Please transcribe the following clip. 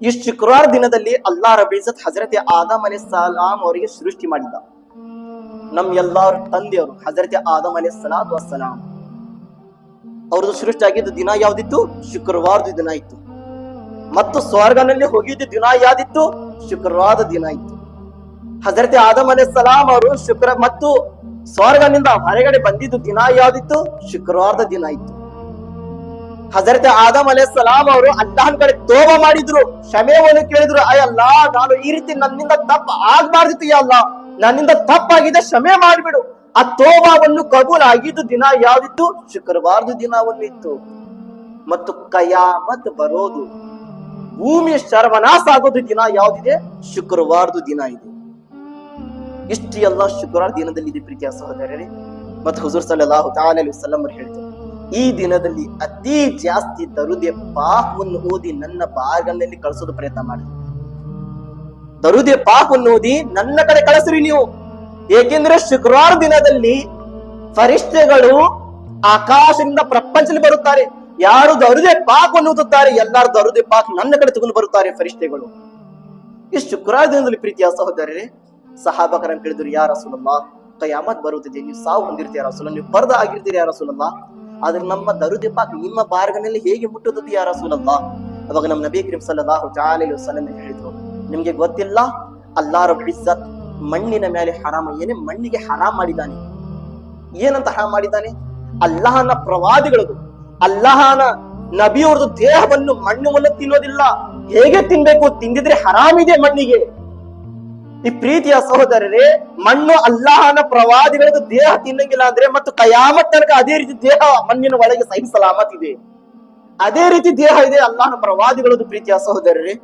ಈ ಶುಕ್ರವಾರ ದಿನದಲ್ಲಿ ಅಲ್ಲಾಹ್ ರಬ್ಬುಲ್ ಇಜ್ಜತ್ ಹಜರತ್ ಆದಮ್ ಅಲೈಹಿಸ್ಸಲಾಂ ಅವರಿಗೆ ಸೃಷ್ಟಿ ಮಾಡಿದ. ನಮ್ ಎಲ್ಲಾರ ತಂದೆಯವರು ಹಜರತ್ ಆದಮ್ ಅಲೈಹಿಸ್ಸಲಾತು ವಸ್ಸಲಾಂ ಅವ್ರದ್ದು ಸೃಷ್ಟಿ ಆಗಿದ್ದ ದಿನ ಯಾವ್ದಿತ್ತು? ಶುಕ್ರವಾರದ ದಿನ ಇತ್ತು. ಮತ್ತು ಸ್ವರ್ಗನಲ್ಲಿ ಹೋಗಿದ್ದ ದಿನ ಯಾವ್ದಿತ್ತು? ಶುಕ್ರವಾರದ ದಿನ ಇತ್ತು. ಹಜರತ್ ಆದಮ್ ಅಲೈಹಿಸ್ಸಲಾಂ ಅವರು ಮತ್ತು ಸ್ವರ್ಗನಿಂದ ಹೊರಗಡೆ ಬಂದಿದ್ದು ದಿನ ಯಾವ್ದಿತ್ತು? ಶುಕ್ರವಾರದ ದಿನ ಇತ್ತು. ಹಜರತ್ ಆದಮ್ ಅಲೈಹಿಸ್ಸಲಾಂ ಅವರು ಅಲ್ಲಾಹನ ಕಡೆ ತೋಬಾ ಮಾಡಿದ್ರು, ಕ್ಷಮೆಯನ್ನು ಕೇಳಿದ್ರು. ಅಯ್ಯಲ್ಲ, ನಾನು ಈ ರೀತಿ ನನ್ನಿಂದ ತಪ್ಪು ಆಗ್ಬಾರ್ದಿತ್ತು, ಅಲ್ಲ ನನ್ನಿಂದ ತಪ್ಪಾಗಿದೆ, ಕ್ಷಮೆ ಮಾಡಿಬಿಡು. ಆ ತೋಬಾವನ್ನು ಕಬೂಲ್ ಆಗಿದ್ದು ದಿನ ಯಾವ್ದಿತ್ತು? ಶುಕ್ರವಾರದ ದಿನವನ್ನು ಇತ್ತು. ಮತ್ತು ಕಯಾಮತ್ ಬರೋದು, ಭೂಮಿ ಸರ್ವನಾಶ ಆಗೋದು ದಿನ ಯಾವ್ದಿದೆ? ಶುಕ್ರವಾರದ ದಿನ ಇದೆ. ಇಷ್ಟು ಎಲ್ಲ ಶುಕ್ರವಾರ ದಿನದಲ್ಲಿ ಇದೆ ಪ್ರೀತಿಯ ಸಹೋದರರೇ. ಮತ್ತು ಹುಜೂರ್ ಸಲ್ಲಲ್ಲಾಹು ತಆಲಾ ಅಲೈಹಿ ವಸಲ್ಲಂ ಅವರು ಹೇಳ್ತಾರೆ, ಈ ದಿನದಲ್ಲಿ ಅತಿ ಜಾಸ್ತಿ ದರುದೆ ಪಾಕವನ್ನು ಓದಿ ನನ್ನ ಬಾಗಿಲಿನಲ್ಲಿ ಕಳಿಸೋದು ಪ್ರಯತ್ನ ಮಾಡಿ. ದರುದೆ ಪಾಕವನ್ನು ಓದಿ ನನ್ನ ಕಡೆ ಕಳಿಸ್ರಿ ನೀವು. ಏಕೆಂದ್ರೆ ಶುಕ್ರವಾರ ದಿನದಲ್ಲಿ ಫರಿಷ್ಠೆಗಳು ಆಕಾಶದಿಂದ ಪ್ರಪಂಚದಲ್ಲಿ ಬರುತ್ತಾರೆ. ಯಾರು ದರುದೆ ಪಾಕವನ್ನು ಓದುತ್ತಾರೆ ಎಲ್ಲಾರು ದರುದೆ ಪಾಕ್ ನನ್ನ ಕಡೆ ತಗೊಂಡು ಬರುತ್ತಾರೆ ಫರಿಷ್ಠೆಗಳು. ಈ ಶುಕ್ರವಾರ ದಿನದಲ್ಲಿ ಪ್ರೀತಿಯ ಸಹೋದರರೇ, ಸಹಾಬಕರನ್ನ ಕೇಳಿದ್ರು, ಯಾ ರಸೂಲಲ್ಲಾಹ್, ಕಯಾಮತ್ ಬರುತ್ತಿದೆ, ನೀವು ಸಾವು ಹೊಂದಿರ್ತೀಯ ರಸೂಲಲ್ಲಾಹ್, ನೀವು ಪರ್ದ ಆಗಿರ್ತೀರಿ ಯಾ ರಸೂಲಲ್ಲಾಹ್, ಆದ್ರೆ ನಮ್ಮ ದರುದೆ ಪಾಕ್ ನಿಮ್ಮ ಬಾರ್ಗನಲ್ಲಿ ಹೇಗೆ ಮುಟ್ಟುತ್ತದೆ ಯಾ ರಸೂಲಲ್ಲಾಹ್? ಅವಾಗ ನಮ್ಮ ನಬಿ ಕರೀಂ ಸಲ್ಲಲ್ಲಾಹು ಅಲೈಹಿ ವಸಲ್ಲಂ ಹೇಳಿದ್ರು, ನಿಮ್ಗೆ ಗೊತ್ತಿಲ್ಲ, ಅಲ್ಲಾಹ್ ರಬ್ಬುಲ್ ಇಜ್ಜತ್ ಮಣ್ಣಿನ ಮೇಲೆ ಹರಾಮ, ಏನೇ ಮಣ್ಣಿಗೆ ಹರಾಮ್ ಮಾಡಿದ್ದಾನೆ. ಏನಂತ ಹರಾಮ್ ಮಾಡಿದ್ದಾನೆ? ಅಲ್ಲಾಹನ ಪ್ರವಾದಿಗಳದು, ಅಲ್ಲಾಹನ ನಬಿಯವ್ರದ್ದು ದೇಹವನ್ನು ಮಣ್ಣುವನ್ನು ತಿನ್ನೋದಿಲ್ಲ. ಹೇಗೆ ತಿನ್ಬೇಕು? ತಿಂದಿದ್ರೆ ಹರಾಮಿದೆ ಮಣ್ಣಿಗೆ. ಈ ಪ್ರೀತಿಯ ಸಹೋದರರೇ, ಮಣ್ಣು ಅಲ್ಲಾಹನ ಪ್ರವಾದಿಗಳದ್ದು ದೇಹ ತಿನ್ನಂಗಿಲ್ಲ ಅಂದ್ರೆ ಮತ್ತು ಕಯಾಮತ್ ತನಕ ಅದೇ ರೀತಿ ದೇಹ ಮಣ್ಣಿನ ಒಳಗೆ ಸಹಿ ಸಲಾಮತ್ ಇದೆ. ಅದೇ ರೀತಿ ದೇಹ ಇದೆ ಅಲ್ಲಾಹನ ಪ್ರವಾದಿಗಳದ್ದು ಪ್ರೀತಿಯ ಸಹೋದರರೇ.